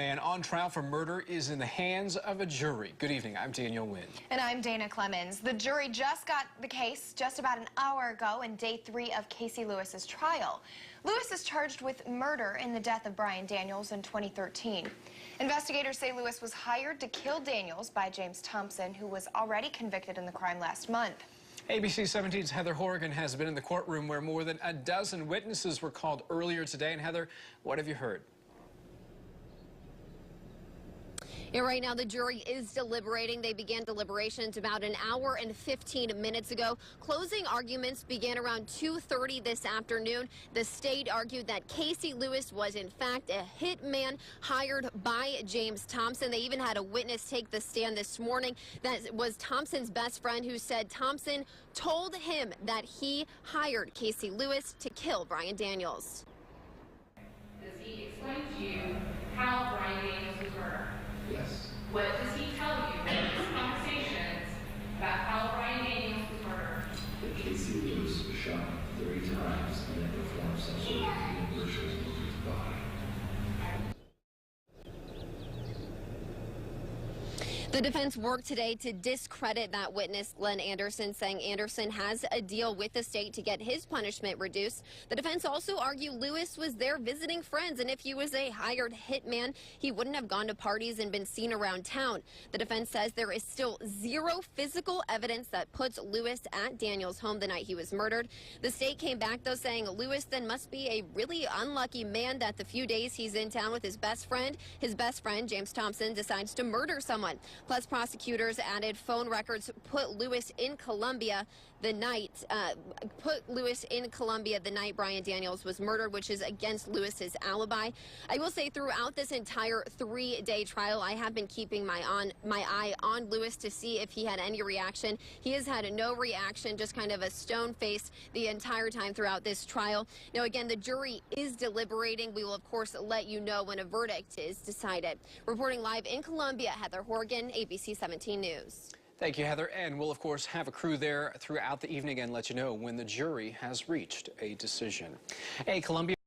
Man on trial for murder is in the hands of a jury. Good evening, I'm Daniel Wynn. And I'm Dana Clemens. The jury just got the case just about an hour ago in day 3 of Casey Lewis's trial. Lewis is charged with murder in the death of Brian Daniels in 2013. Investigators say Lewis was hired to kill Daniels by James Thompson, who was already convicted in the crime last month. ABC 17's Heather Horgan has been in the courtroom where more than a dozen witnesses were called earlier today. And Heather, what have you heard? Yeah, right now the jury is deliberating. They began deliberations about an hour and 15 minutes ago. Closing arguments began around 2:30 this afternoon. The state argued that Casey Lewis was in fact a hitman hired by James Thompson. They even had a witness take the stand this morning. That was Thompson's best friend, who said Thompson told him that he hired Casey Lewis to kill Brian Daniels. Does he explain to you how Brian Daniels was murdered? Yes. What does he tell you in his conversations about how Brian Daniels was murdered? That Casey Lewis was shot 30 times and then performed some sort of ritual with his body. The defense worked today to discredit that witness, Glenn Anderson, saying Anderson has a deal with the state to get his punishment reduced. The defense also argued Lewis was there visiting friends, and if he was a hired hitman, he wouldn't have gone to parties and been seen around town. The defense says there is still zero physical evidence that puts Lewis at Daniels' home the night he was murdered. The state came back, though, saying Lewis then must be a really unlucky man that the few days he's in town with his best friend, James Thompson, decides to murder someone. Plus, prosecutors added phone records put Lewis in Colombia the night Brian Daniels was murdered, which is against Lewis's alibi. I will say throughout this entire 3-day trial, I have been keeping my eye on Lewis to see if he had any reaction. He has had no reaction, just kind of a stone face the entire time throughout this trial. Now, again, the jury is deliberating. We will, of course, let you know when a verdict is decided. Reporting live in Colombia, Heather Horgan, ABC 17 News. Thank you, Heather. And we'll, of course, have a crew there throughout the evening and let you know when the jury has reached a decision. A Columbia